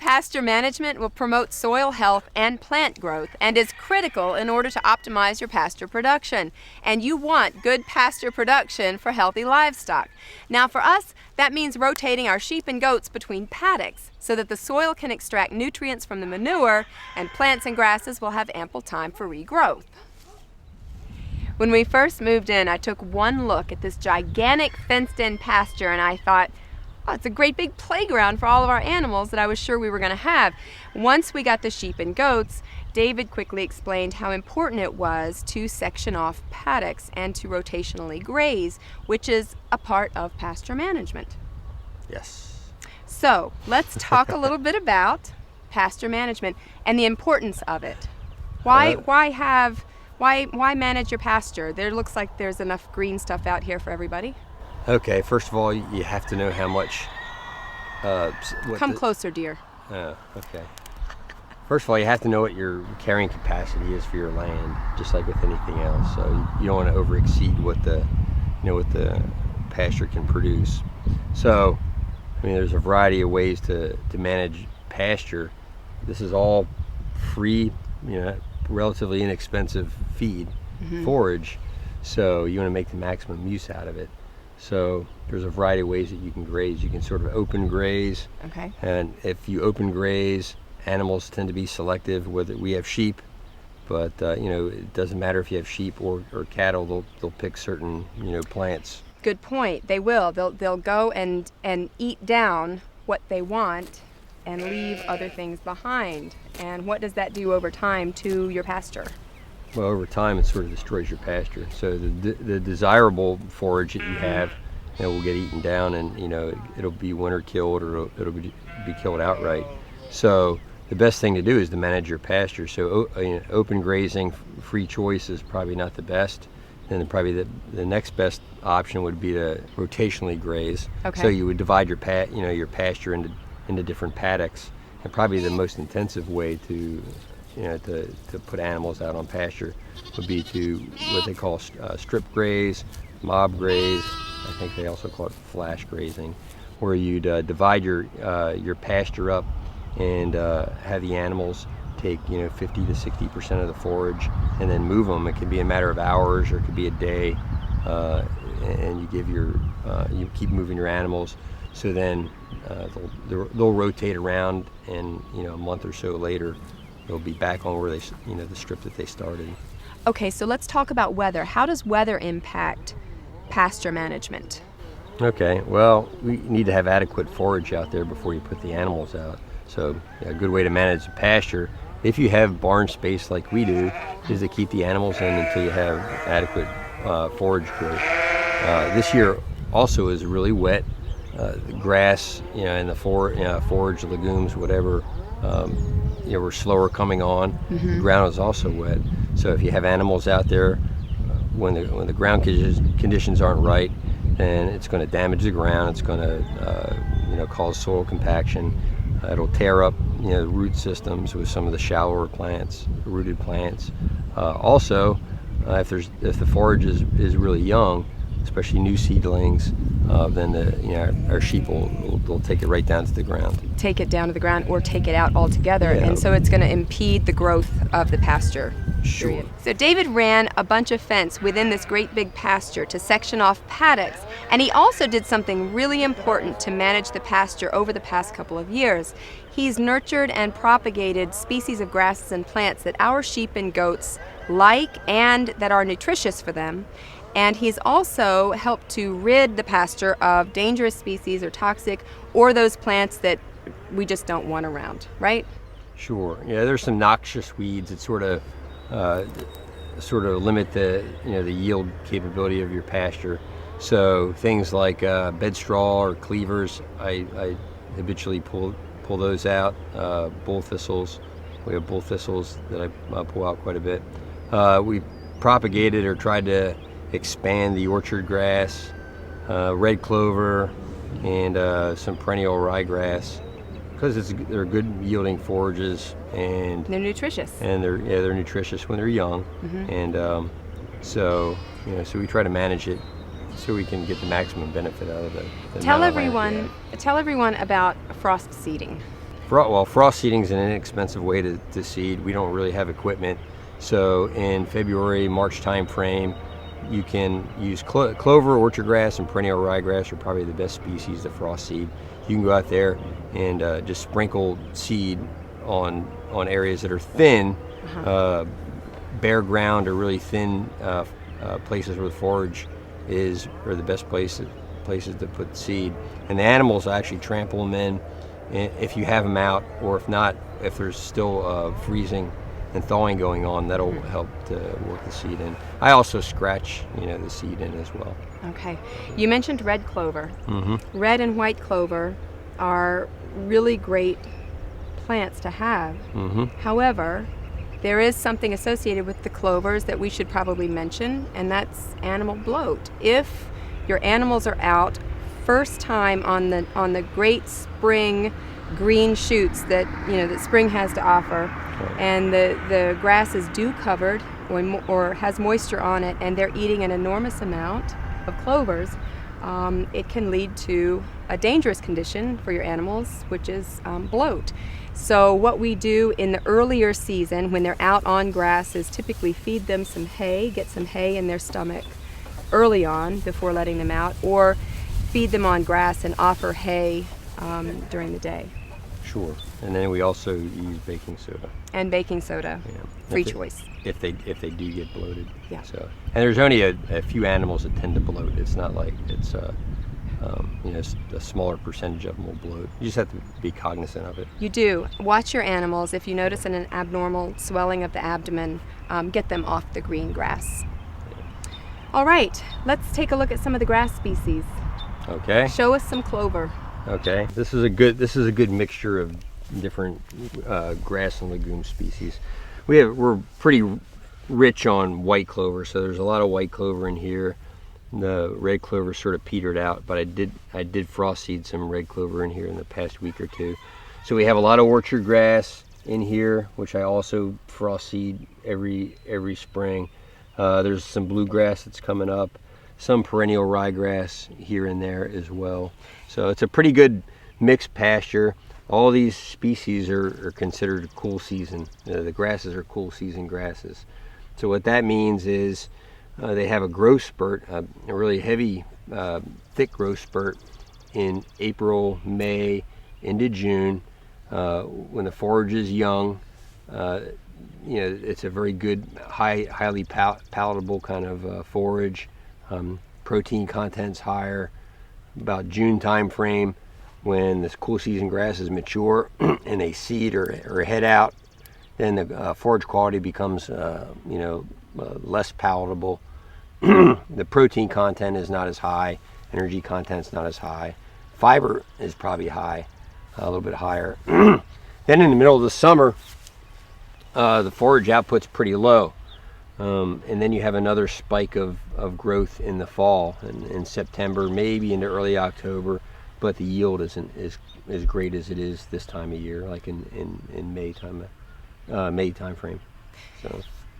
pasture management will promote soil health and plant growth and is critical in order to optimize your pasture production. And you want good pasture production for healthy livestock. Now for us, that means rotating our sheep and goats between paddocks so that the soil can extract nutrients from the manure and plants and grasses will have ample time for regrowth. When we first moved in, I took one look at this gigantic fenced-in pasture and I thought, oh, it's a great big playground for all of our animals that I was sure we were going to have. Once we got the sheep and goats, David quickly explained how important it was to section off paddocks and to rotationally graze, which is a part of pasture management. Yes. So let's talk a little bit about pasture management and the importance of it. Why manage your pasture? There looks like there's enough green stuff out here for everybody. Okay, first of all, you have to know how much... Come closer, dear. Oh, okay. First of all, you have to know what your carrying capacity is for your land, just like with anything else. So you don't want to overexceed what the pasture can produce. So, I mean, there's a variety of ways to manage pasture. This is all free, relatively inexpensive feed, forage. So you want to make the maximum use out of it. So there's a variety of ways that you can graze. You can sort of open graze. Okay. And if you open graze, animals tend to be selective. Whether we have sheep, but it doesn't matter if you have sheep or cattle. They'll pick certain plants. Good point. They will. They'll go and eat down what they want and leave other things behind. And what does that do over time to your pasture? Well, over time, it sort of destroys your pasture. So the desirable forage that you have, will get eaten down, and it'll be winter killed, or it'll be killed outright. So the best thing to do is to manage your pasture. So open grazing, free choice is probably not the best. Then probably the next best option would be to rotationally graze. Okay. So you would divide your pasture into different paddocks, and probably the most intensive way to put animals out on pasture would be to what they call strip graze, mob graze. I think they also call it flash grazing, where you'd divide your pasture up and have the animals take 50 to 60% of the forage and then move them. It could be a matter of hours or it could be a day, and you give you keep moving your animals. So then they'll rotate around, and a month or so later they'll be back on where the strip that they started. Okay, so let's talk about weather. How does weather impact pasture management? Okay, well, we need to have adequate forage out there before you put the animals out. So a good way to manage the pasture, if you have barn space like we do, is to keep the animals in until you have adequate forage growth. This year also is really wet. The grass, and the forage, legumes, whatever, we're slower coming on. The ground is also wet. So if you have animals out there, when the ground conditions aren't right, then it's going to damage the ground. It's going to cause soil compaction. It'll tear up the root systems with some of the shallower plants, rooted plants. Also, if the forage is really young, especially new seedlings, then our sheep will take it right down to the ground. Take it down to the ground or take it out altogether, Yeah. and so it's going to impede the growth of the pasture. Sure. Period. So David ran a bunch of fence within this great big pasture to section off paddocks, and he also did something really important to manage the pasture over the past couple of years. He's nurtured and propagated species of grasses and plants that our sheep and goats like and that are nutritious for them. And he's also helped to rid the pasture of dangerous species or toxic, or those plants that we just don't want around, right? Sure. Yeah, there's some noxious weeds that sort of limit the the yield capability of your pasture. So things like bed straw or cleavers, I habitually pull those out. Bull thistles, we have bull thistles that I pull out quite a bit. We propagated or tried to expand the orchard grass, red clover, and some perennial ryegrass, because they're good yielding forages, and they're nutritious. And they're nutritious when they're young, and so we try to manage it so we can get the maximum benefit out of it. Tell everyone about frost seeding. Frost seeding is an inexpensive way to seed. We don't really have equipment. So in February, March time frame, you can use clover, orchard grass, and perennial ryegrass are probably the best species to frost seed. You can go out there and just sprinkle seed on areas that are thin, bare ground or really thin places where the forage are the best places to put seed. And the animals actually trample them in if you have them out, or if not, if there's still freezing and thawing going on, that'll help to work the seed in. I also scratch, the seed in as well. Okay. You mentioned red clover. Red and white clover are really great plants to have. However, there is something associated with the clovers that we should probably mention, and that's animal bloat. If your animals are out first time on the great spring green shoots that that spring has to offer, and the grass is dew covered or has moisture on it, and they're eating an enormous amount of clovers, it can lead to a dangerous condition for your animals, which is bloat. So what we do in the earlier season when they're out on grass is typically feed them some hay, get some hay in their stomach early on before letting them out, or feed them on grass and offer hay during the day. Sure. And then we also use baking soda. And baking soda, free choice. If they do get bloated. Yeah. So, and there's only a few animals that tend to bloat. It's not like it's a smaller percentage of them will bloat. You just have to be cognizant of it. You do. Watch your animals. If you notice an abnormal swelling of the abdomen, get them off the green grass. Yeah. All right, let's take a look at some of the grass species. Okay. Show us some clover. Okay. This is a good mixture of different grass and legume species. We're pretty rich on white clover, so there's a lot of white clover in here. The red clover sort of petered out, but I did frost seed some red clover in here in the past week or two. So we have a lot of orchard grass in here, which I also frost seed every spring. There's some bluegrass that's coming up, some perennial ryegrass here and there as well. So it's a pretty good mixed pasture. All these species are considered cool season. The grasses are cool season grasses. So what that means is they have a growth spurt, a really heavy, thick growth spurt in April, May, into June, when the forage is young. It's a very good, highly palatable kind of forage. Protein content's higher. About June time frame, when this cool season grasses mature and they seed or head out, then the forage quality becomes less palatable. The protein content is not as high, energy content's not as high, fiber is probably high, a little bit higher. Then in the middle of the summer, the forage output's pretty low, and then you have another spike of growth in the fall, in September, maybe into early October, but the yield isn't as great as it is this time of year, like in May time frame.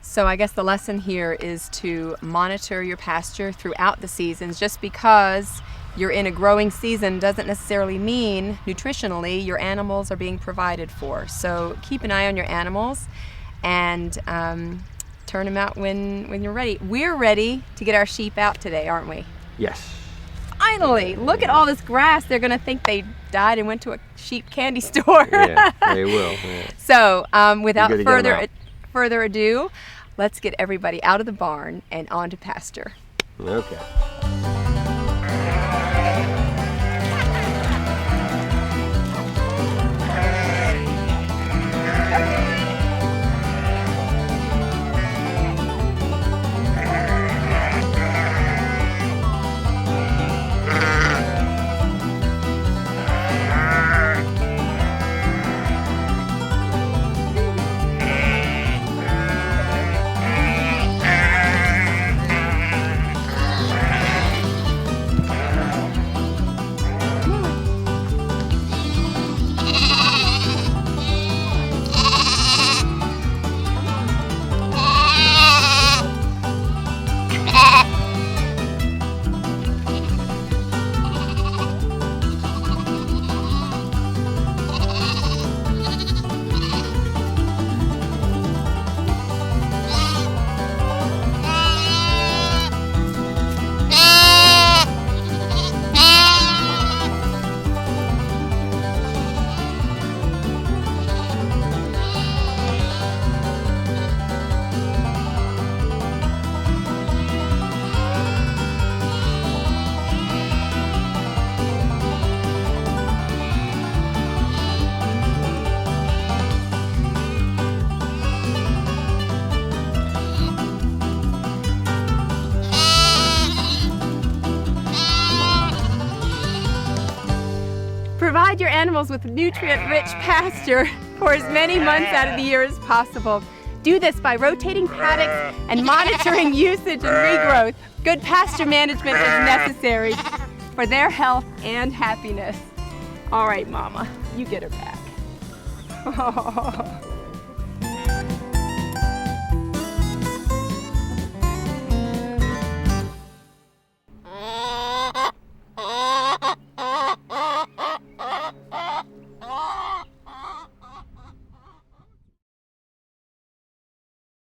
So I guess the lesson here is to monitor your pasture throughout the seasons. Just because you're in a growing season doesn't necessarily mean nutritionally your animals are being provided for. So keep an eye on your animals and turn them out when you're ready. We're ready to get our sheep out today, aren't we? Yes. Finally, look at all this grass. They're going to think they died and went to a sheep candy store. Yeah, they will. Yeah. So without further ado, let's get everybody out of the barn and onto pasture. Okay. provide your animals with nutrient-rich pasture for as many months out of the year as possible. Do this by rotating paddocks and monitoring usage and regrowth. Good pasture management is necessary for their health and happiness. All right, Mama, you get her back.